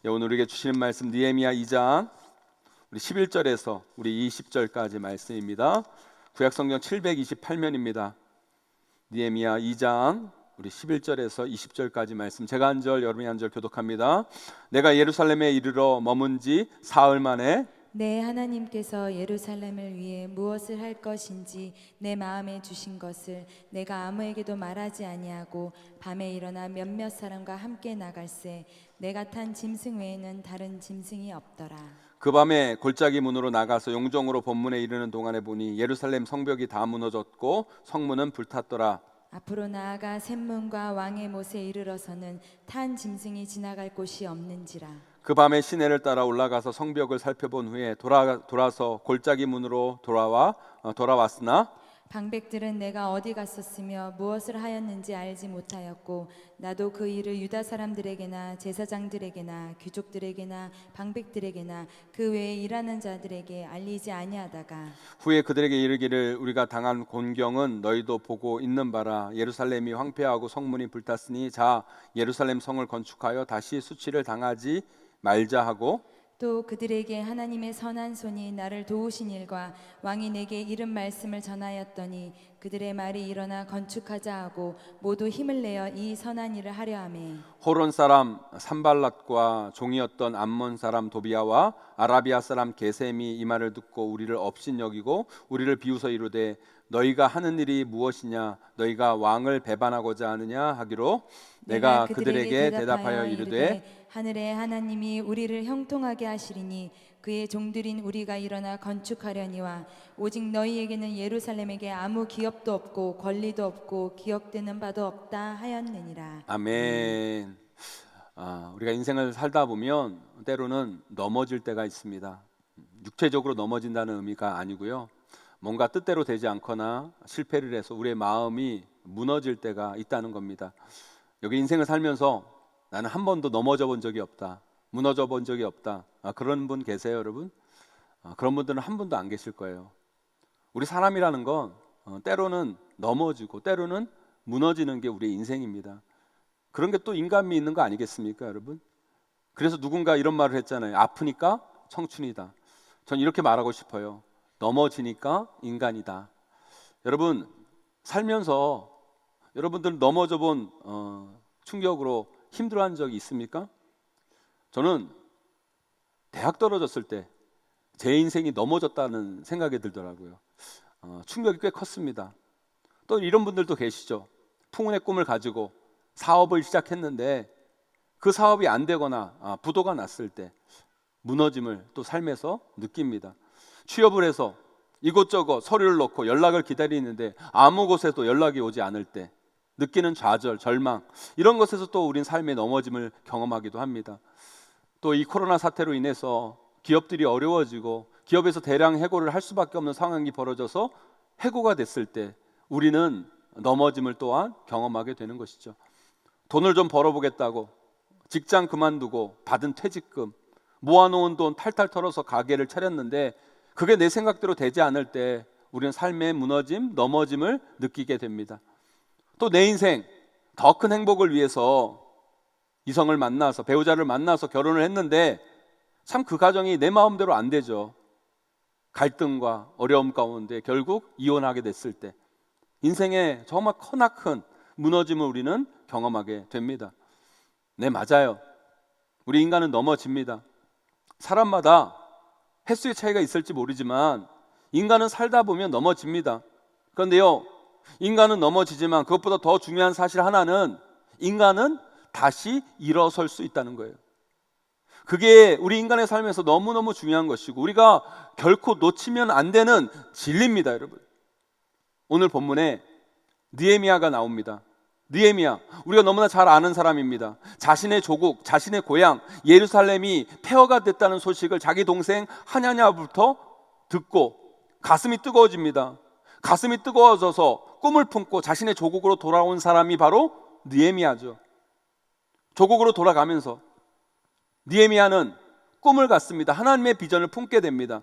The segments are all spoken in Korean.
오늘 우리에게 주시는 말씀 느헤미야 2장 우리 11절에서 우리 20절까지 말씀입니다. 구약성경 728면입니다. 느헤미야 2장 우리 11절에서 20절까지 말씀, 제가 한 절 여러분이 한 절 교독합니다. 내가 예루살렘에 이르러 머문 지 사흘 만에 내 하나님께서 예루살렘을 위해 무엇을 할 것인지 내 마음에 주신 것을 내가 아무에게도 말하지 아니하고 밤에 일어나 몇몇 사람과 함께 나갈새 내가 탄 짐승 외에는 다른 짐승이 없더라. 그 밤에 골짜기 문으로 나가서 용정으로 본문에 이르는 동안에 보니 예루살렘 성벽이 다 무너졌고 성문은 불탔더라. 앞으로 나아가 샘문과 왕의 못에 이르러서는 탄 짐승이 지나갈 곳이 없는지라. 그 밤에 시내를 따라 올라가서 성벽을 살펴본 후에 돌아서 골짜기 문으로 돌아왔으나 방백들은 내가 어디 갔었으며 무엇을 하였는지 알지 못하였고 나도 그 일을 유다 사람들에게나 제사장들에게나 귀족들에게나 방백들에게나 그 외에 일하는 자들에게 알리지 아니하다가 후에 그들에게 이르기를 우리가 당한 곤경은 너희도 보고 있는 바라. 예루살렘이 황폐하고 성문이 불탔으니 자 예루살렘 성을 건축하여 다시 수치를 당하지 말자 하고, 또 그들에게 하나님의 선한 손이 나를 도우신 일과 왕이 내게 이른 말씀을 전하였더니 그들의 말이 일어나 건축하자 하고 모두 힘을 내어 이 선한 일을 하려 하매 호론 사람 산발랏과 종이었던 암몬 사람 도비아와 아라비아 사람 게셈이 이 말을 듣고 우리를 업신여기고 우리를 비웃어 이르되 너희가 하는 일이 무엇이냐, 너희가 왕을 배반하고자 하느냐 하기로 내가 그들에게 대답하여 이르되 하늘의 하나님이 우리를 형통하게 하시리니 그의 종들인 우리가 일어나 건축하려니와 오직 너희에게는 예루살렘에게 아무 기업도 없고 권리도 없고 기억되는 바도 없다 하였느니라. 아멘. 우리가 인생을 살다 보면 때로는 넘어질 때가 있습니다. 육체적으로 넘어진다는 의미가 아니고요, 뭔가 뜻대로 되지 않거나 실패를 해서 우리의 마음이 무너질 때가 있다는 겁니다. 여기 인생을 살면서 나는 한 번도 넘어져 본 적이 없다, 무너져 본 적이 없다, 그런 분 계세요 여러분? 그런 분들은 한 분도 안 계실 거예요. 우리 사람이라는 건 때로는 넘어지고 때로는 무너지는 게 우리의 인생입니다. 그런 게 또 인간미 있는 거 아니겠습니까 여러분? 그래서 누군가 이런 말을 했잖아요. 아프니까 청춘이다. 전 이렇게 말하고 싶어요. 넘어지니까 인간이다. 여러분 살면서 여러분들 넘어져 본 충격으로 힘들어한 적이 있습니까? 저는 대학 떨어졌을 때 제 인생이 넘어졌다는 생각이 들더라고요. 충격이 꽤 컸습니다. 또 이런 분들도 계시죠. 풍운의 꿈을 가지고 사업을 시작했는데 그 사업이 안 되거나 부도가 났을 때 무너짐을 또 삶에서 느낍니다. 취업을 해서 이곳저곳 서류를 넣고 연락을 기다리는데 아무 곳에도 연락이 오지 않을 때 느끼는 좌절, 절망, 이런 것에서 또 우린 삶의 넘어짐을 경험하기도 합니다. 또 이 코로나 사태로 인해서 기업들이 어려워지고 기업에서 대량 해고를 할 수밖에 없는 상황이 벌어져서 해고가 됐을 때 우리는 넘어짐을 또한 경험하게 되는 것이죠. 돈을 좀 벌어보겠다고 직장 그만두고 받은 퇴직금, 모아놓은 돈 탈탈 털어서 가게를 차렸는데 그게 내 생각대로 되지 않을 때 우리는 삶의 무너짐, 넘어짐을 느끼게 됩니다. 또 내 인생 더 큰 행복을 위해서 이성을 만나서 배우자를 만나서 결혼을 했는데 참 그 가정이 내 마음대로 안 되죠. 갈등과 어려움 가운데 결국 이혼하게 됐을 때 인생에 정말 크나큰 무너짐을 우리는 경험하게 됩니다. 네, 맞아요. 우리 인간은 넘어집니다. 사람마다 횟수의 차이가 있을지 모르지만 인간은 살다 보면 넘어집니다. 그런데요, 인간은 넘어지지만 그것보다 더 중요한 사실 하나는 인간은 다시 일어설 수 있다는 거예요. 그게 우리 인간의 삶에서 너무너무 중요한 것이고 우리가 결코 놓치면 안 되는 진리입니다 여러분. 오늘 본문에 느헤미야가 나옵니다. 느헤미야, 우리가 너무나 잘 아는 사람입니다. 자신의 조국, 자신의 고향 예루살렘이 폐허가 됐다는 소식을 자기 동생 하냐냐부터 듣고 가슴이 뜨거워집니다. 가슴이 뜨거워져서 꿈을 품고 자신의 조국으로 돌아온 사람이 바로 느헤미야죠. 조국으로 돌아가면서 느헤미야는 꿈을 갖습니다. 하나님의 비전을 품게 됩니다.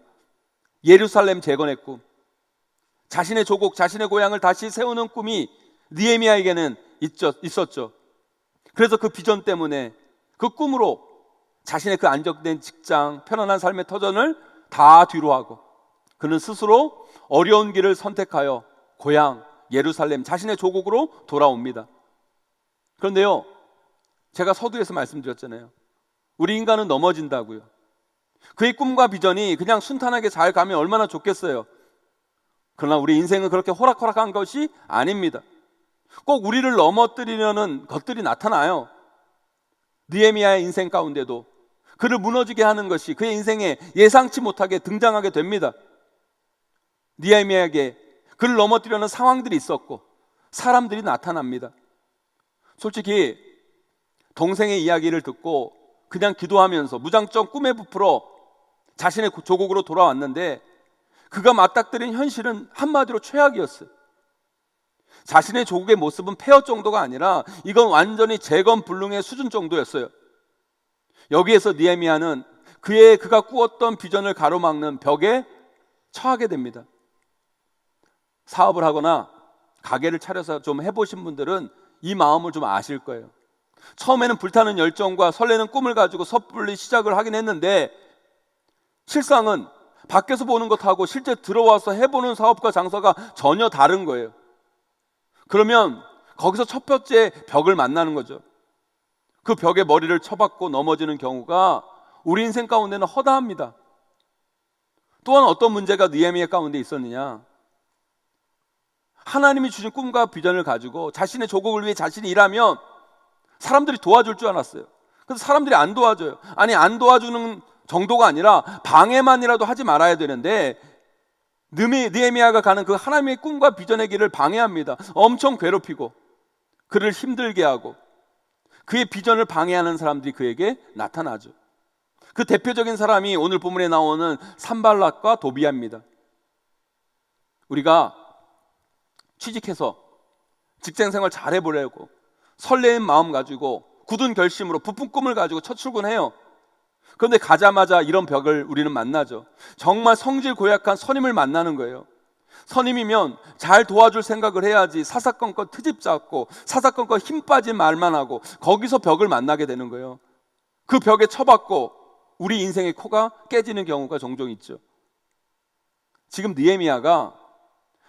예루살렘 재건의 꿈, 자신의 조국, 자신의 고향을 다시 세우는 꿈이 느헤미야에게는 있었죠. 그래서 그 비전 때문에 그 꿈으로 자신의 그 안정된 직장, 편안한 삶의 터전을 다 뒤로 하고 그는 스스로 어려운 길을 선택하여 고향 예루살렘 자신의 조국으로 돌아옵니다. 그런데요, 제가 서두에서 말씀드렸잖아요. 우리 인간은 넘어진다고요. 그의 꿈과 비전이 그냥 순탄하게 잘 가면 얼마나 좋겠어요. 그러나 우리 인생은 그렇게 호락호락한 것이 아닙니다. 꼭 우리를 넘어뜨리려는 것들이 나타나요. 느헤미야의 인생 가운데도 그를 무너지게 하는 것이 그의 인생에 예상치 못하게 등장하게 됩니다. 느헤미야에게 그를 넘어뜨리려는 상황들이 있었고 사람들이 나타납니다. 솔직히 동생의 이야기를 듣고 그냥 기도하면서 무작정 꿈에 부풀어 자신의 조국으로 돌아왔는데 그가 맞닥뜨린 현실은 한마디로 최악이었어요. 자신의 조국의 모습은 폐허 정도가 아니라 이건 완전히 재건불능의 수준 정도였어요. 여기에서 느헤미야는 그가 꾸었던 비전을 가로막는 벽에 처하게 됩니다. 사업을 하거나 가게를 차려서 좀 해보신 분들은 이 마음을 좀 아실 거예요. 처음에는 불타는 열정과 설레는 꿈을 가지고 섣불리 시작을 하긴 했는데 실상은 밖에서 보는 것하고 실제 들어와서 해보는 사업과 장사가 전혀 다른 거예요. 그러면 거기서 첫 번째 벽을 만나는 거죠. 그 벽에 머리를 쳐박고 넘어지는 경우가 우리 인생 가운데는 허다합니다. 또한 어떤 문제가 느헤미야 가운데 있었느냐? 하나님이 주신 꿈과 비전을 가지고 자신의 조국을 위해 자신이 일하면 사람들이 도와줄 줄 알았어요. 그래서 사람들이 안 도와줘요. 아니, 안 도와주는 정도가 아니라 방해만이라도 하지 말아야 되는데 느헤미야가 가는 그 하나님의 꿈과 비전의 길을 방해합니다. 엄청 괴롭히고 그를 힘들게 하고 그의 비전을 방해하는 사람들이 그에게 나타나죠. 그 대표적인 사람이 오늘 본문에 나오는 산발락과 도비아입니다. 우리가 취직해서 직장생활 잘 해보려고 설레는 마음 가지고 굳은 결심으로 부푼 꿈을 가지고 첫 출근해요. 그런데 가자마자 이런 벽을 우리는 만나죠. 정말 성질 고약한 선임을 만나는 거예요. 선임이면 잘 도와줄 생각을 해야지 사사건건 트집 잡고 사사건건 힘 빠진 말만 하고 거기서 벽을 만나게 되는 거예요. 그 벽에 쳐박고 우리 인생의 코가 깨지는 경우가 종종 있죠. 지금 느헤미야가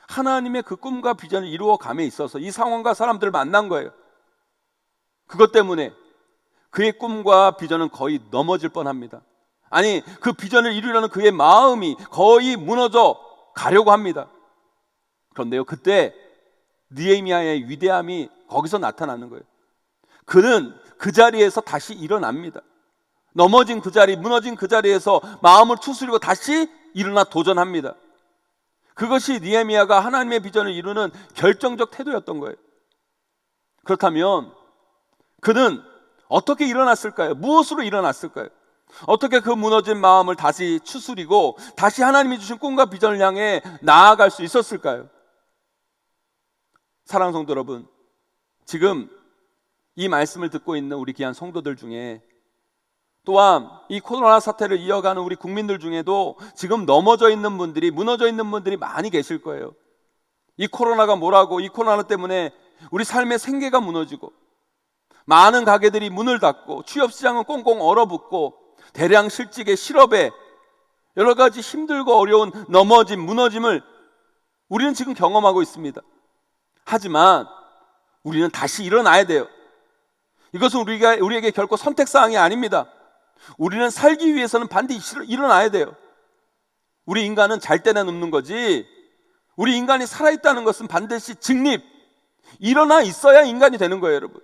하나님의 그 꿈과 비전을 이루어감에 있어서 이 상황과 사람들을 만난 거예요. 그것 때문에 그의 꿈과 비전은 거의 넘어질 뻔합니다. 아니, 그 비전을 이루려는 그의 마음이 거의 무너져 가려고 합니다. 그런데요, 그때 느헤미야의 위대함이 거기서 나타나는 거예요. 그는 그 자리에서 다시 일어납니다. 넘어진 그 자리, 무너진 그 자리에서 마음을 추스리고 다시 일어나 도전합니다. 그것이 느헤미야가 하나님의 비전을 이루는 결정적 태도였던 거예요. 그렇다면 그는 어떻게 일어났을까요? 무엇으로 일어났을까요? 어떻게 그 무너진 마음을 다시 추스리고 다시 하나님이 주신 꿈과 비전을 향해 나아갈 수 있었을까요? 사랑하는 성도 여러분, 지금 이 말씀을 듣고 있는 우리 귀한 성도들 중에 또한 이 코로나 사태를 이어가는 우리 국민들 중에도 지금 넘어져 있는 분들이, 무너져 있는 분들이 많이 계실 거예요. 이 코로나가 뭐라고, 이 코로나 때문에 우리 삶의 생계가 무너지고 많은 가게들이 문을 닫고 취업시장은 꽁꽁 얼어붙고 대량 실직에 실업에 여러 가지 힘들고 어려운 넘어짐, 무너짐을 우리는 지금 경험하고 있습니다. 하지만 우리는 다시 일어나야 돼요. 이것은 우리에게 결코 선택사항이 아닙니다. 우리는 살기 위해서는 반드시 일어나야 돼요. 우리 인간은 잘 때나 눕는 거지, 우리 인간이 살아있다는 것은 반드시 직립, 일어나 있어야 인간이 되는 거예요, 여러분.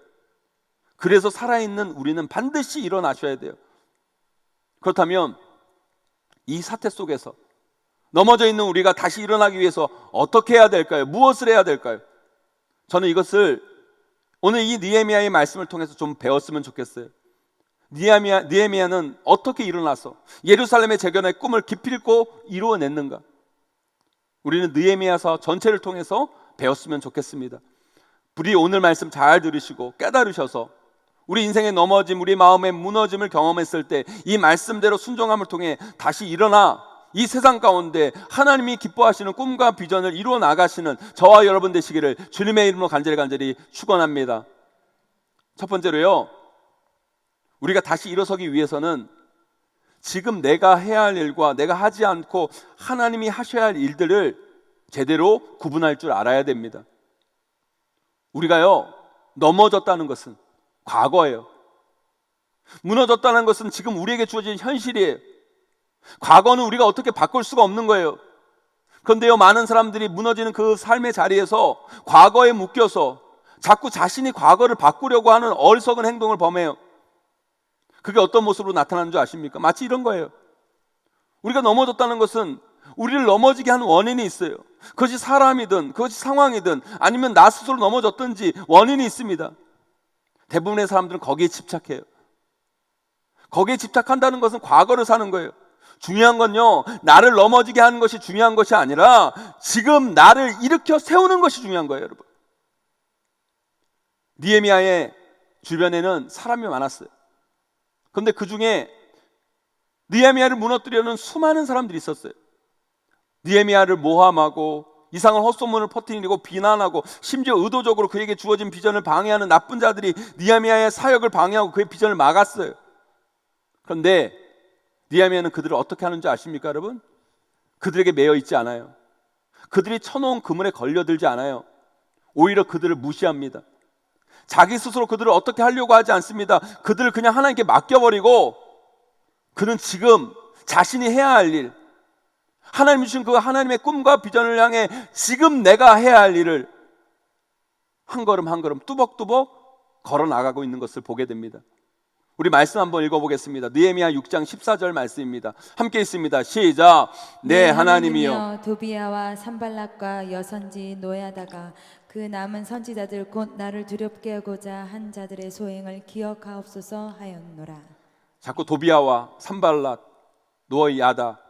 그래서 살아있는 우리는 반드시 일어나셔야 돼요. 그렇다면 이 사태 속에서 넘어져 있는 우리가 다시 일어나기 위해서 어떻게 해야 될까요? 무엇을 해야 될까요? 저는 이것을 오늘 이 느헤미야의 말씀을 통해서 좀 배웠으면 좋겠어요. 느헤미야는 어떻게 일어나서 예루살렘의 재건의 꿈을 기필코 이루어냈는가? 우리는 느헤미야서 전체를 통해서 배웠으면 좋겠습니다. 우리 오늘 말씀 잘 들으시고 깨달으셔서 우리 인생의 넘어짐, 우리 마음의 무너짐을 경험했을 때 이 말씀대로 순종함을 통해 다시 일어나 이 세상 가운데 하나님이 기뻐하시는 꿈과 비전을 이루어 나가시는 저와 여러분 되시기를 주님의 이름으로 간절히 축원합니다. 첫 번째로요, 우리가 다시 일어서기 위해서는 지금 내가 해야 할 일과 내가 하지 않고 하나님이 하셔야 할 일들을 제대로 구분할 줄 알아야 됩니다. 우리가요, 넘어졌다는 것은 과거예요. 무너졌다는 것은 지금 우리에게 주어진 현실이에요. 과거는 우리가 어떻게 바꿀 수가 없는 거예요. 그런데요, 많은 사람들이 무너지는 그 삶의 자리에서 과거에 묶여서 자꾸 자신이 과거를 바꾸려고 하는 어리석은 행동을 범해요. 그게 어떤 모습으로 나타나는 줄 아십니까? 마치 이런 거예요. 우리가 넘어졌다는 것은 우리를 넘어지게 하는 원인이 있어요. 그것이 사람이든 그것이 상황이든 아니면 나 스스로 넘어졌든지 원인이 있습니다. 대부분의 사람들은 거기에 집착해요. 거기에 집착한다는 것은 과거를 사는 거예요. 중요한 건요, 나를 넘어지게 하는 것이 중요한 것이 아니라 지금 나를 일으켜 세우는 것이 중요한 거예요, 여러분. 느헤미야의 주변에는 사람이 많았어요. 그런데 그 중에 느헤미야를 무너뜨리려는 수많은 사람들이 있었어요. 느헤미야를 모함하고 이상한 헛소문을 퍼뜨리고 비난하고 심지어 의도적으로 그에게 주어진 비전을 방해하는 나쁜 자들이 느헤미야의 사역을 방해하고 그의 비전을 막았어요. 그런데 느헤미야는 그들을 어떻게 하는지 아십니까, 여러분? 그들에게 매여 있지 않아요. 그들이 쳐놓은 그물에 걸려들지 않아요. 오히려 그들을 무시합니다. 자기 스스로 그들을 어떻게 하려고 하지 않습니다. 그들을 그냥 하나님께 맡겨버리고 그는 지금 자신이 해야 할 일, 하나님이 주신 그 하나님의 꿈과 비전을 향해 지금 내가 해야 할 일을 한 걸음 한 걸음 뚜벅뚜벅 걸어 나가고 있는 것을 보게 됩니다. 우리 말씀 한번 읽어보겠습니다. 느헤미야 6장 14절 말씀입니다. 함께 있습니다. 시작. 네, 하나님이여, 도비야와 산발락과 여선지 노야다가 그 남은 선지자들 곧 나를 두렵게 하고자 한 자들의 소행을 기억하옵소서 하였노라. 자꾸 도비야와 산발락, 노야다,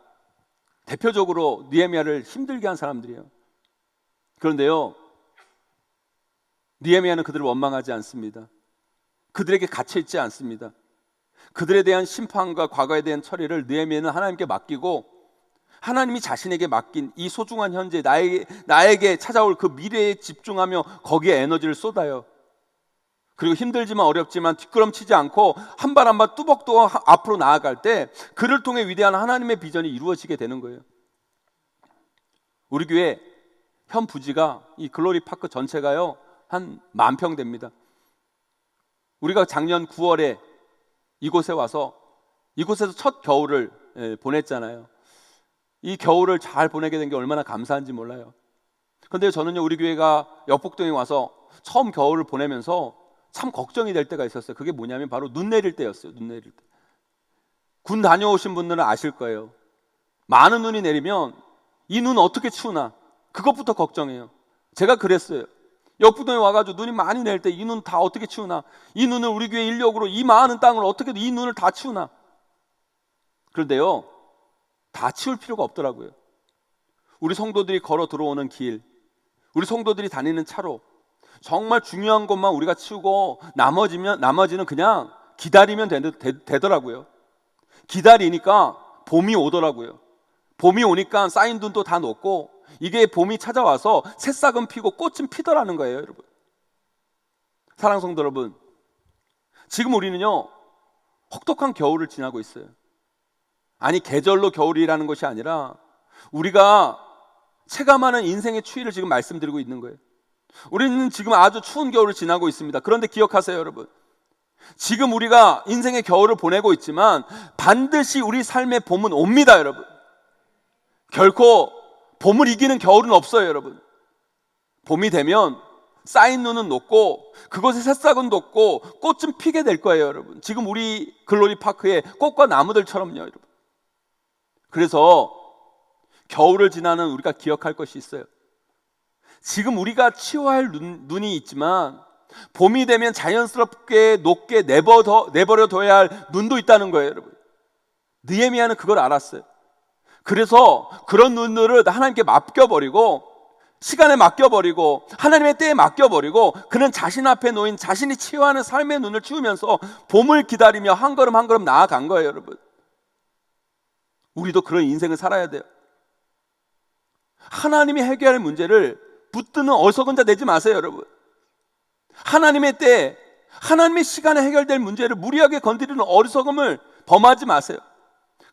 대표적으로 느헤미야를 힘들게 한 사람들이에요. 그런데요, 느헤미야는 그들을 원망하지 않습니다. 그들에게 갇혀있지 않습니다. 그들에 대한 심판과 과거에 대한 처리를 느헤미야는 하나님께 맡기고 하나님이 자신에게 맡긴 이 소중한 현재 나에게 찾아올 그 미래에 집중하며 거기에 에너지를 쏟아요. 그리고 힘들지만 어렵지만 뒷걸음치지 않고 한 발 한 발 뚜벅뚜벅 앞으로 나아갈 때 그를 통해 위대한 하나님의 비전이 이루어지게 되는 거예요. 우리 교회 현 부지가 이 글로리 파크 전체가요 한 10,000평 됩니다. 우리가 작년 9월에 이곳에 와서 이곳에서 첫 겨울을 보냈잖아요. 이 겨울을 잘 보내게 된 게 얼마나 감사한지 몰라요. 그런데 저는요, 우리 교회가 역북동에 와서 처음 겨울을 보내면서 참 걱정이 될 때가 있었어요. 그게 뭐냐면 바로 눈 내릴 때였어요. 눈 내릴 때. 군 다녀오신 분들은 아실 거예요. 많은 눈이 내리면 이 눈 어떻게 치우나, 그것부터 걱정해요. 제가 그랬어요. 역부동에 와가지고 눈이 많이 내릴 때 이 눈 다 어떻게 치우나, 이 눈을 우리 교회 인력으로 이 많은 땅을 어떻게 이 눈을 다 치우나. 그런데요, 다 치울 필요가 없더라고요. 우리 성도들이 걸어 들어오는 길, 우리 성도들이 다니는 차로 정말 중요한 것만 우리가 치우고 나머지는 그냥 기다리면 되더라고요. 기다리니까 봄이 오더라고요. 봄이 오니까 쌓인 눈도 다 녹고 이게 봄이 찾아와서 새싹은 피고 꽃은 피더라는 거예요, 여러분. 사랑하는 성도 여러분, 지금 우리는요 혹독한 겨울을 지나고 있어요. 아니, 계절로 겨울이라는 것이 아니라 우리가 체감하는 인생의 추위를 지금 말씀드리고 있는 거예요. 우리는 지금 아주 추운 겨울을 지나고 있습니다. 그런데 기억하세요, 여러분. 지금 우리가 인생의 겨울을 보내고 있지만 반드시 우리 삶의 봄은 옵니다, 여러분. 결코 봄을 이기는 겨울은 없어요, 여러분. 봄이 되면 쌓인 눈은 녹고 그곳의 새싹은 돋고 꽃은 피게 될 거예요, 여러분. 지금 우리 글로리 파크의 꽃과 나무들처럼요, 여러분. 그래서 겨울을 지나는 우리가 기억할 것이 있어요. 지금 우리가 치워야 할 눈이 있지만 봄이 되면 자연스럽게 녹게 내버려둬야 할 눈도 있다는 거예요, 여러분. 느헤미야는 그걸 알았어요. 그래서 그런 눈들을 하나님께 맡겨버리고, 시간에 맡겨버리고, 하나님의 때에 맡겨버리고, 그는 자신 앞에 놓인 자신이 치유하는 삶의 눈을 치우면서 봄을 기다리며 한 걸음 한 걸음 나아간 거예요, 여러분. 우리도 그런 인생을 살아야 돼요. 하나님이 해결할 문제를 붙드는 어리석은 자 되지 마세요, 여러분. 하나님의 때에 하나님의 시간에 해결될 문제를 무리하게 건드리는 어리석음을 범하지 마세요.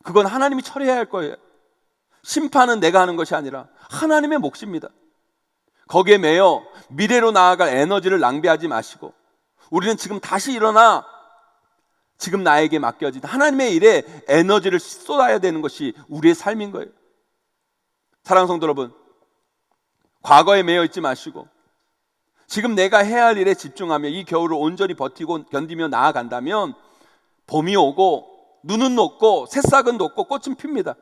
그건 하나님이 처리해야 할 거예요. 심판은 내가 하는 것이 아니라 하나님의 몫입니다. 거기에 매여 미래로 나아갈 에너지를 낭비하지 마시고, 우리는 지금 다시 일어나 지금 나에게 맡겨진 하나님의 일에 에너지를 쏟아야 되는 것이 우리의 삶인 거예요. 사랑하는 성도 여러분, 과거에 매여 있지 마시고 지금 내가 해야 할 일에 집중하며 이 겨울을 온전히 버티고 견디며 나아간다면 봄이 오고 눈은 녹고 새싹은 돋고 꽃은 핍니다.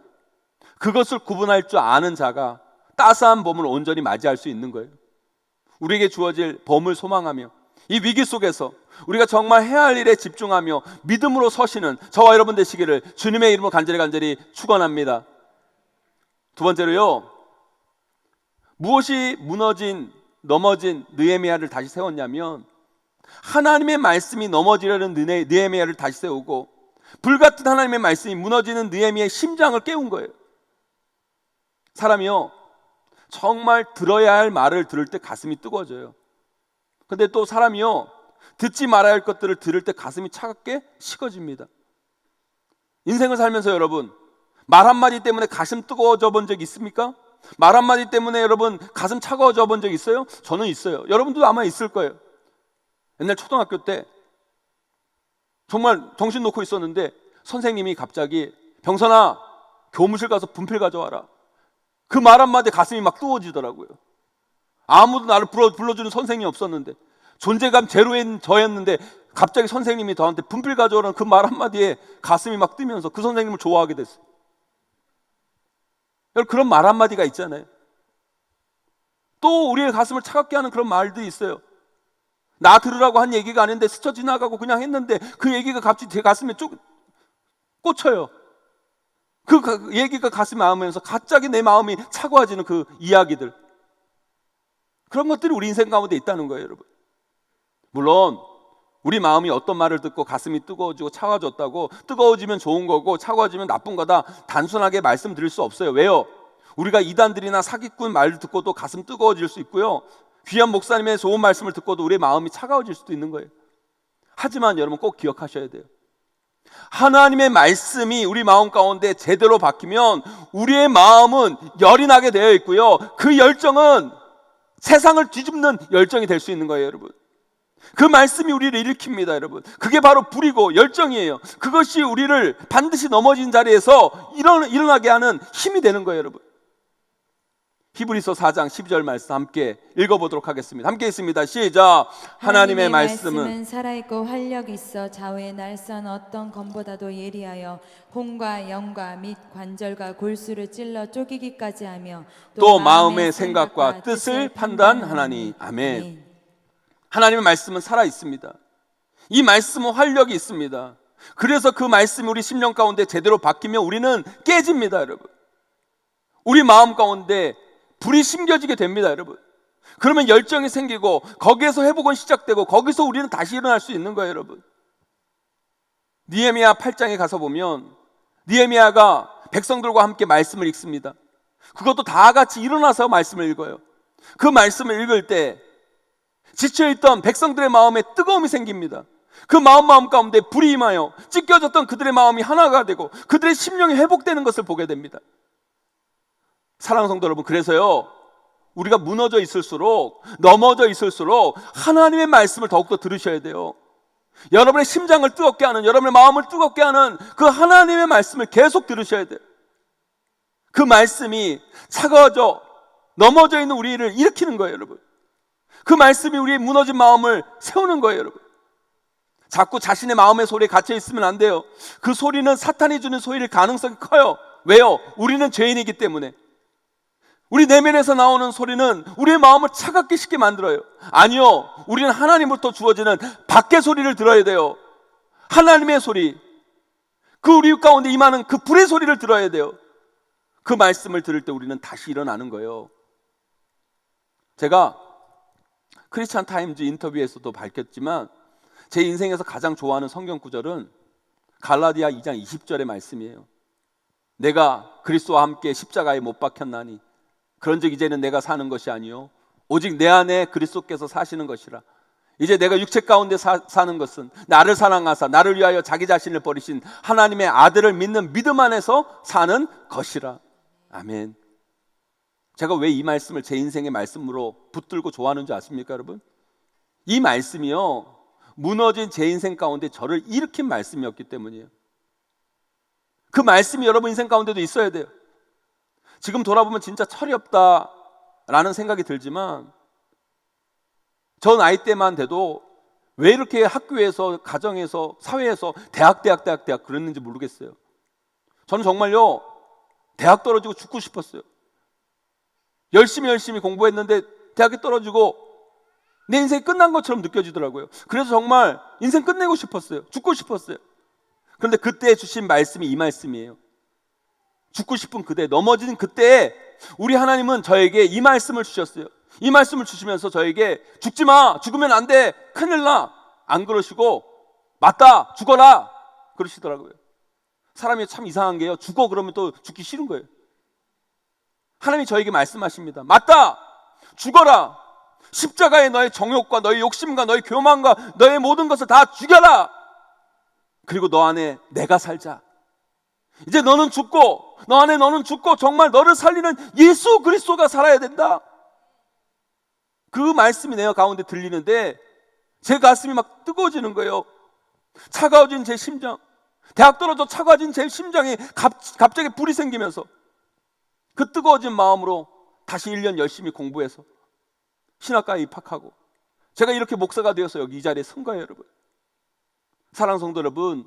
그것을 구분할 줄 아는 자가 따스한 봄을 온전히 맞이할 수 있는 거예요. 우리에게 주어질 봄을 소망하며 이 위기 속에서 우리가 정말 해야 할 일에 집중하며 믿음으로 서시는 저와 여러분 되시기를 주님의 이름으로 간절히 축원합니다. 두 번째로요, 무엇이 넘어진 느헤미야를 다시 세웠냐면 하나님의 말씀이 넘어지려는 느헤미야를 다시 세우고 불같은 하나님의 말씀이 무너지는 느헤미야의 심장을 깨운 거예요. 사람이요, 정말 들어야 할 말을 들을 때 가슴이 뜨거워져요. 근데 또 사람이요, 듣지 말아야 할 것들을 들을 때 가슴이 차갑게 식어집니다. 인생을 살면서 여러분, 말 한마디 때문에 가슴 뜨거워져 본 적 있습니까? 말 한마디 때문에 여러분 가슴 차가워져 본 적 있어요? 저는 있어요. 여러분도 아마 있을 거예요. 옛날 초등학교 때 정말 정신 놓고 있었는데 선생님이 갑자기 병선아, 교무실 가서 분필 가져와라. 그 말 한마디에 가슴이 막 뜨거워지더라고요. 아무도 나를 불러주는 선생님이 없었는데, 존재감 제로인 저였는데 갑자기 선생님이 저한테 분필 가져오라는 그 말 한마디에 가슴이 막 뜨면서 그 선생님을 좋아하게 됐어요. 여러분, 그런 말 한마디가 있잖아요. 또 우리의 가슴을 차갑게 하는 그런 말들이 있어요. 나 들으라고 한 얘기가 아닌데 스쳐 지나가고 그냥 했는데 그 얘기가 갑자기 제 가슴에 꽂혀요. 그 얘기가 가슴에 닿으면서 갑자기 내 마음이 차가워지는 그 이야기들, 그런 것들이 우리 인생 가운데 있다는 거예요, 여러분. 물론 우리 마음이 어떤 말을 듣고 가슴이 뜨거워지고 차가워졌다고 뜨거워지면 좋은 거고 차가워지면 나쁜 거다 단순하게 말씀드릴 수 없어요. 왜요? 우리가 이단들이나 사기꾼 말을 듣고도 가슴 뜨거워질 수 있고요, 귀한 목사님의 좋은 말씀을 듣고도 우리의 마음이 차가워질 수도 있는 거예요. 하지만 여러분 꼭 기억하셔야 돼요. 하나님의 말씀이 우리 마음 가운데 제대로 박히면 우리의 마음은 열이 나게 되어 있고요, 그 열정은 세상을 뒤집는 열정이 될 수 있는 거예요, 여러분. 그 말씀이 우리를 일으킵니다, 여러분. 그게 바로 불이고 열정이에요. 그것이 우리를 반드시 넘어진 자리에서 일어나게 하는 힘이 되는 거예요, 여러분. 히브리서 4장 12절 말씀 함께 읽어보도록 하겠습니다. 함께 있습니다. 시작. 하나님의 말씀은 살아있고 활력 있어 좌우에 날선 어떤 검보다도 예리하여 혼과 영과 및 관절과 골수를 찔러 쪼개기까지 하며 또 마음의 생각과 뜻을 판단하나니. 아멘. 하나님의 말씀은 살아있습니다. 이 말씀은 활력이 있습니다. 그래서 그 말씀이 우리 심령 가운데 제대로 박히면 우리는 깨집니다, 여러분. 우리 마음 가운데 불이 심겨지게 됩니다, 여러분. 그러면 열정이 생기고 거기에서 회복은 시작되고 거기서 우리는 다시 일어날 수 있는 거예요, 여러분. 느헤미야 8장에 가서 보면 느헤미야가 백성들과 함께 말씀을 읽습니다. 그것도 다 같이 일어나서 말씀을 읽어요. 그 말씀을 읽을 때 지쳐있던 백성들의 마음에 뜨거움이 생깁니다. 그 마음 가운데 불이 임하여 찢겨졌던 그들의 마음이 하나가 되고 그들의 심령이 회복되는 것을 보게 됩니다. 사랑하는 성도 여러분, 그래서요, 우리가 무너져 있을수록, 넘어져 있을수록 하나님의 말씀을 더욱더 들으셔야 돼요. 여러분의 심장을 뜨겁게 하는, 여러분의 마음을 뜨겁게 하는 그 하나님의 말씀을 계속 들으셔야 돼요. 그 말씀이 차가워져 넘어져 있는 우리를 일으키는 거예요, 여러분. 그 말씀이 우리의 무너진 마음을 세우는 거예요, 여러분. 자꾸 자신의 마음의 소리에 갇혀 있으면 안 돼요. 그 소리는 사탄이 주는 소리일 가능성이 커요. 왜요? 우리는 죄인이기 때문에. 우리 내면에서 나오는 소리는 우리의 마음을 차갑게 식게 만들어요. 아니요, 우리는 하나님부터 주어지는 밖의 소리를 들어야 돼요. 하나님의 소리, 그 우리 가운데 임하는 그 불의 소리를 들어야 돼요. 그 말씀을 들을 때 우리는 다시 일어나는 거예요. 제가 크리스찬 타임즈 인터뷰에서도 밝혔지만 제 인생에서 가장 좋아하는 성경 구절은 갈라디아 2장 20절의 말씀이에요. 내가 그리스도와 함께 십자가에 못 박혔나니 그런즉 이제는 내가 사는 것이 아니요 오직 내 안에 그리스도께서 사시는 것이라. 이제 내가 육체 가운데 사는 것은 나를 사랑하사 나를 위하여 자기 자신을 버리신 하나님의 아들을 믿는 믿음 안에서 사는 것이라. 아멘. 제가 왜 이 말씀을 제 인생의 말씀으로 붙들고 좋아하는 줄 아십니까, 여러분? 이 말씀이요, 무너진 제 인생 가운데 저를 일으킨 말씀이었기 때문이에요. 그 말씀이 여러분 인생 가운데도 있어야 돼요. 지금 돌아보면 진짜 철이 없다라는 생각이 들지만, 저 나이 때만 돼도 왜 이렇게 학교에서, 가정에서, 사회에서 대학 그랬는지 모르겠어요. 저는 정말요, 대학 떨어지고 죽고 싶었어요. 열심히 공부했는데 대학에 떨어지고 내 인생이 끝난 것처럼 느껴지더라고요. 그래서 정말 인생 끝내고 싶었어요. 죽고 싶었어요. 그런데 그때 주신 말씀이 이 말씀이에요. 죽고 싶은 그때, 넘어진 그때에 우리 하나님은 저에게 이 말씀을 주셨어요. 이 말씀을 주시면서 저에게 죽지 마, 죽으면 안 돼, 큰일 나, 안 그러시고 맞다, 죽어라 그러시더라고요. 사람이 참 이상한 게요, 죽어 그러면 또 죽기 싫은 거예요. 하나님이 저에게 말씀하십니다. 맞다, 죽어라. 십자가에 너의 정욕과 너의 욕심과 너의 교만과 너의 모든 것을 다 죽여라. 그리고 너 안에 내가 살자. 이제 너는 죽고, 너 안에 너는 죽고 정말 너를 살리는 예수 그리스도가 살아야 된다. 그 말씀이 내 가운데 들리는데 제 가슴이 막 뜨거워지는 거예요. 차가워진 제 심장, 대학 떨어져 차가워진 제 심장에 갑자기 불이 생기면서 그 뜨거워진 마음으로 다시 1년 열심히 공부해서 신학과에 입학하고, 제가 이렇게 목사가 되어서 여기 이 자리에 선 거예요, 여러분. 사랑하는 성도 여러분,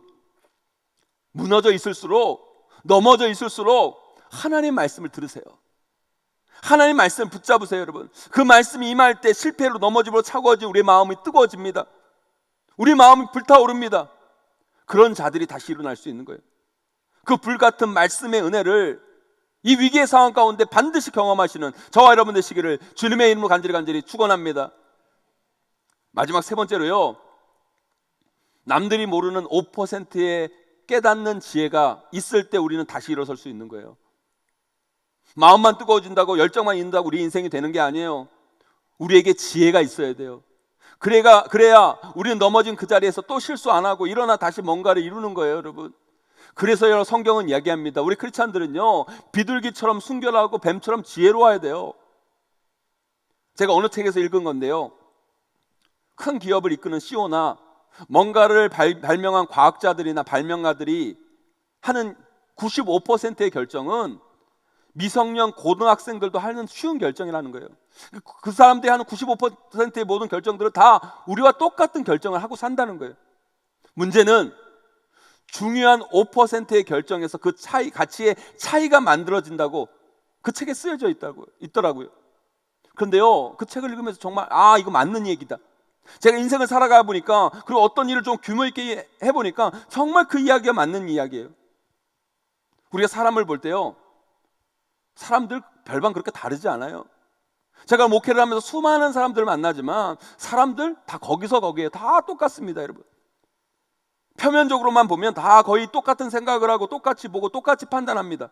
무너져 있을수록, 넘어져 있을수록 하나님의 말씀을 들으세요. 하나님의 말씀을 붙잡으세요, 여러분. 그 말씀이 임할 때 실패로 넘어지고 차가워진 우리의 마음이 뜨거워집니다. 우리 마음이 불타오릅니다. 그런 자들이 다시 일어날 수 있는 거예요. 그 불같은 말씀의 은혜를 이 위기의 상황 가운데 반드시 경험하시는 저와 여러분 되시기를 주님의 이름으로 간절히 축원합니다. 마지막 세 번째로요, 남들이 모르는 5%의 깨닫는 지혜가 있을 때 우리는 다시 일어설 수 있는 거예요. 마음만 뜨거워진다고, 열정만 있는다고 우리 인생이 되는 게 아니에요. 우리에게 지혜가 있어야 돼요. 그래야 우리는 넘어진 그 자리에서 또 실수 안 하고 일어나 다시 뭔가를 이루는 거예요, 여러분. 그래서 성경은 이야기합니다. 우리 크리스찬들은요, 비둘기처럼 순결하고 뱀처럼 지혜로워야 돼요. 제가 어느 책에서 읽은 건데요, 큰 기업을 이끄는 CEO나 뭔가를 발명한 과학자들이나 발명가들이 하는 95%의 결정은 미성년 고등학생들도 하는 쉬운 결정이라는 거예요. 그 사람들이 하는 95%의 모든 결정들은 다 우리와 똑같은 결정을 하고 산다는 거예요. 문제는 중요한 5%의 결정에서 그 가치의 차이가 만들어진다고 그 책에 쓰여져 있더라고요. 그런데요, 그 책을 읽으면서 정말 이거 맞는 얘기다. 제가 인생을 살아가 보니까, 그리고 어떤 일을 좀 규모 있게 해보니까 정말 그 이야기가 맞는 이야기예요. 우리가 사람을 볼 때요, 사람들 별반 그렇게 다르지 않아요. 제가 목회를 하면서 수많은 사람들을 만나지만 사람들 다 거기에 다 똑같습니다, 여러분. 표면적으로만 보면 다 거의 똑같은 생각을 하고 똑같이 보고 똑같이 판단합니다.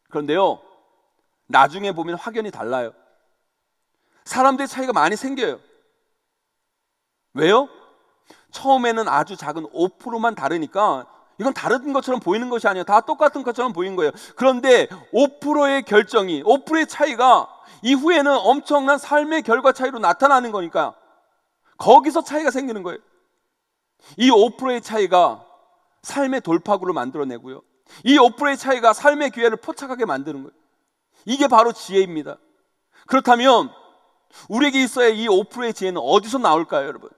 그런데요, 나중에 보면 확연히 달라요. 사람들의 차이가 많이 생겨요. 왜요? 처음에는 아주 작은 5%만 다르니까 이건 다른 것처럼 보이는 것이 아니에요. 다 똑같은 것처럼 보이는 거예요. 그런데 5%의 결정이, 5%의 차이가 이후에는 엄청난 삶의 결과 차이로 나타나는 거니까 거기서 차이가 생기는 거예요. 이 5%의 차이가 삶의 돌파구를 만들어내고요, 이 5%의 차이가 삶의 기회를 포착하게 만드는 거예요. 이게 바로 지혜입니다. 그렇다면 우리에게 있어야 이 5%의 지혜는 어디서 나올까요, 여러분?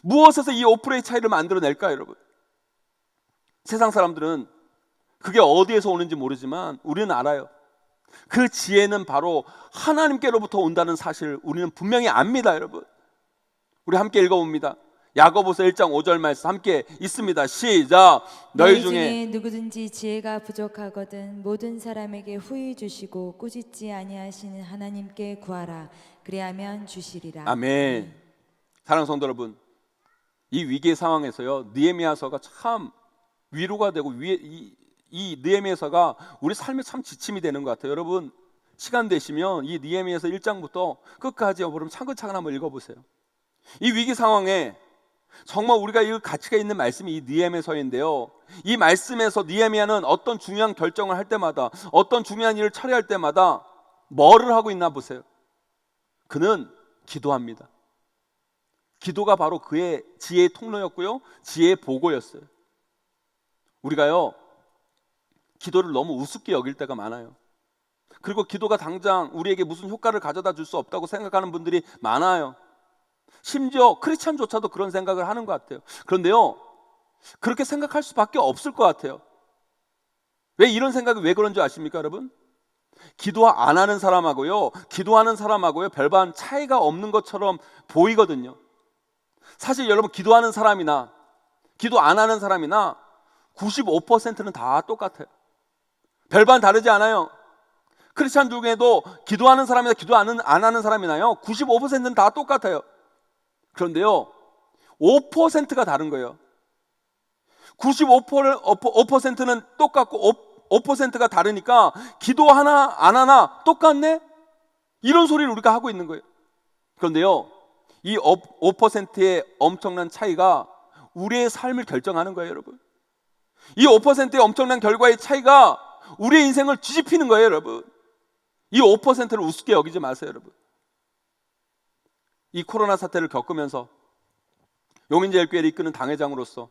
무엇에서 이 5%의 차이를 만들어낼까요, 여러분? 세상 사람들은 그게 어디에서 오는지 모르지만 우리는 알아요. 그 지혜는 바로 하나님께로부터 온다는 사실을 우리는 분명히 압니다, 여러분. 우리 함께 읽어봅니다. 야고보서 1장 5절 말씀 함께 있습니다. 시작. 너희 중에 누구든지 지혜가 부족하거든 모든 사람에게 후히 주시고 꾸짖지 아니하시는 하나님께 구하라. 그리하면 주시리라. 아멘. 사랑하는 성도 여러분, 이 위기의 상황에서요, 느헤미야서가 참 위로가 되고 이 느헤미야서가 우리 삶에 참 지침이 되는 것 같아요. 여러분, 시간 되시면 이 느헤미야서 1장부터 끝까지 여러분 차근차근 한번 읽어보세요. 이 위기 상황에 정말 우리가 이 가치가 있는 말씀이 이 느헤미야서인데요. 이 말씀에서 느헤미야는 어떤 중요한 결정을 할 때마다, 어떤 중요한 일을 처리할 때마다 뭐를 하고 있나 보세요. 그는 기도합니다. 기도가 바로 그의 지혜의 통로였고요, 지혜의 보고였어요. 우리가요, 기도를 너무 우습게 여길 때가 많아요. 그리고 기도가 당장 우리에게 무슨 효과를 가져다 줄 수 없다고 생각하는 분들이 많아요. 심지어 크리스찬조차도 그런 생각을 하는 것 같아요. 그런데요, 그렇게 생각할 수밖에 없을 것 같아요. 왜 이런 생각이 왜 그런 줄 아십니까, 여러분? 기도 안 하는 사람하고요, 기도하는 사람하고요, 별반 차이가 없는 것처럼 보이거든요. 사실 여러분, 기도하는 사람이나 기도 안 하는 사람이나 95%는 다 똑같아요. 별반 다르지 않아요. 크리스찬 중에도 기도하는 사람이나 기도 안 하는 사람이나요, 95%는 다 똑같아요. 그런데요, 5%가 다른 거예요. 95%는 똑같고 5%가 다르니까 기도 하나 안 하나 똑같네? 이런 소리를 우리가 하고 있는 거예요. 그런데요, 이 5%의 엄청난 차이가 우리의 삶을 결정하는 거예요, 여러분. 이 5%의 엄청난 결과의 차이가 우리의 인생을 뒤집히는 거예요, 여러분. 이 5%를 우습게 여기지 마세요, 여러분. 이 코로나 사태를 겪으면서 용인제일교회를 이끄는 당회장으로서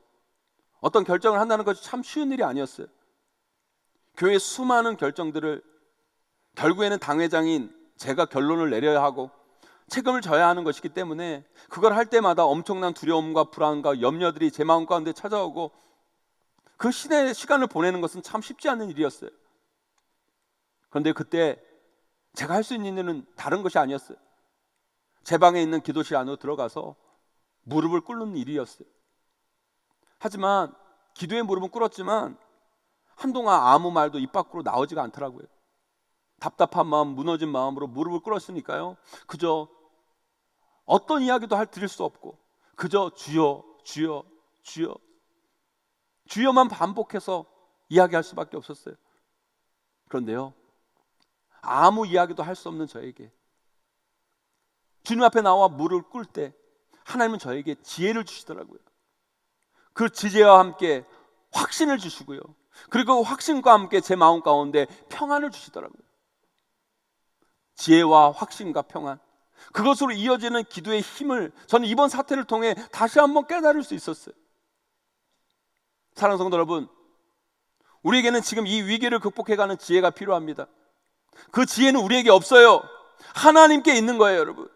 어떤 결정을 한다는 것이 참 쉬운 일이 아니었어요. 교회의 수많은 결정들을 결국에는 당회장인 제가 결론을 내려야 하고 책임을 져야 하는 것이기 때문에 그걸 할 때마다 엄청난 두려움과 불안과 염려들이 제 마음 가운데 찾아오고 그 시간을 보내는 것은 참 쉽지 않은 일이었어요. 그런데 그때 제가 할 수 있는 일은 다른 것이 아니었어요. 제 방에 있는 기도실 안으로 들어가서 무릎을 꿇는 일이었어요. 하지만 기도의 무릎은 꿇었지만 한동안 아무 말도 입 밖으로 나오지가 않더라고요. 답답한 마음, 무너진 마음으로 무릎을 꿇었으니까요, 그저 어떤 이야기도 드릴 수 없고 그저 주여 주여 주여 주여만 반복해서 이야기할 수밖에 없었어요. 그런데요, 아무 이야기도 할 수 없는 저에게 주님 앞에 나와 무릎을 꿇을 때 하나님은 저에게 지혜를 주시더라고요. 그 지혜와 함께 확신을 주시고요, 그리고 그 확신과 함께 제 마음 가운데 평안을 주시더라고요. 지혜와 확신과 평안, 그것으로 이어지는 기도의 힘을 저는 이번 사태를 통해 다시 한번 깨달을 수 있었어요. 사랑하는 성도 여러분, 우리에게는 지금 이 위기를 극복해가는 지혜가 필요합니다. 그 지혜는 우리에게 없어요. 하나님께 있는 거예요, 여러분.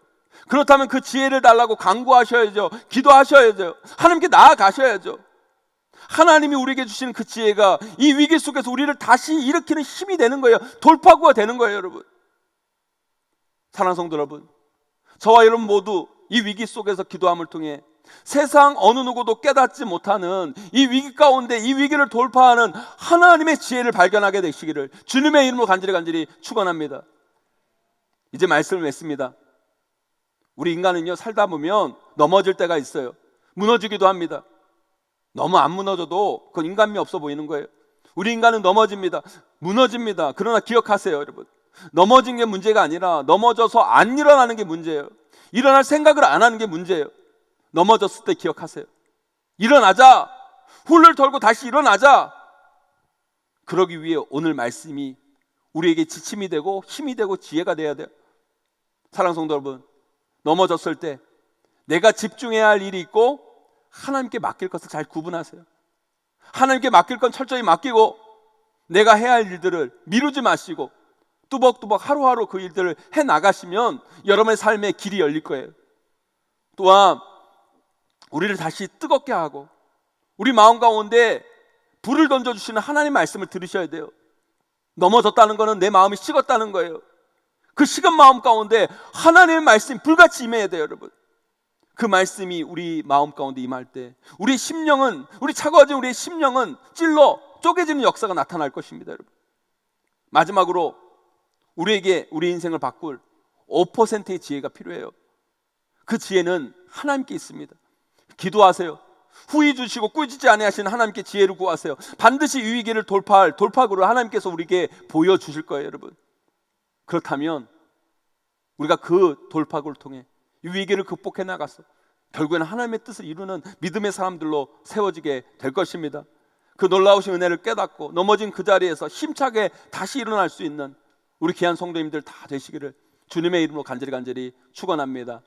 그렇다면 그 지혜를 달라고 간구하셔야죠. 기도하셔야죠. 하나님께 나아가셔야죠. 하나님이 우리에게 주시는 그 지혜가 이 위기 속에서 우리를 다시 일으키는 힘이 되는 거예요. 돌파구가 되는 거예요, 여러분. 사랑하는 성도 여러분, 저와 여러분 모두 이 위기 속에서 기도함을 통해 세상 어느 누구도 깨닫지 못하는 이 위기 가운데 이 위기를 돌파하는 하나님의 지혜를 발견하게 되시기를 주님의 이름으로 간절히 축원합니다. 이제 말씀을 맺습니다. 우리 인간은요, 살다 보면 넘어질 때가 있어요. 무너지기도 합니다. 너무 안 무너져도 그건 인간미 없어 보이는 거예요. 우리 인간은 넘어집니다. 무너집니다. 그러나 기억하세요, 여러분. 넘어진 게 문제가 아니라 넘어져서 안 일어나는 게 문제예요. 일어날 생각을 안 하는 게 문제예요. 넘어졌을 때 기억하세요. 일어나자. 훌을 털고 다시 일어나자. 그러기 위해 오늘 말씀이 우리에게 지침이 되고 힘이 되고 지혜가 돼야 돼요. 사랑하는 성도 여러분, 넘어졌을 때 내가 집중해야 할 일이 있고 하나님께 맡길 것을 잘 구분하세요. 하나님께 맡길 건 철저히 맡기고 내가 해야 할 일들을 미루지 마시고 뚜벅뚜벅 하루하루 그 일들을 해나가시면 여러분의 삶에 길이 열릴 거예요. 또한 우리를 다시 뜨겁게 하고 우리 마음 가운데 불을 던져주시는 하나님의 말씀을 들으셔야 돼요. 넘어졌다는 것은 내 마음이 식었다는 거예요. 그 식은 마음 가운데 하나님의 말씀이 불같이 임해야 돼요, 여러분. 그 말씀이 우리 마음 가운데 임할 때 우리 심령은, 우리 차가워진 우리의 심령은 찔러 쪼개지는 역사가 나타날 것입니다, 여러분. 마지막으로 우리에게 우리 인생을 바꿀 5%의 지혜가 필요해요. 그 지혜는 하나님께 있습니다. 기도하세요. 후히 주시고 꾸짖지 아니하시는 하나님께 지혜를 구하세요. 반드시 이 위기를 돌파할 돌파구를 하나님께서 우리에게 보여주실 거예요, 여러분. 그렇다면 우리가 그 돌파구를 통해 이 위기를 극복해 나가서 결국에는 하나님의 뜻을 이루는 믿음의 사람들로 세워지게 될 것입니다. 그 놀라우신 은혜를 깨닫고 넘어진 그 자리에서 힘차게 다시 일어날 수 있는 우리 귀한 성도님들 다 되시기를 주님의 이름으로 간절히 축원합니다.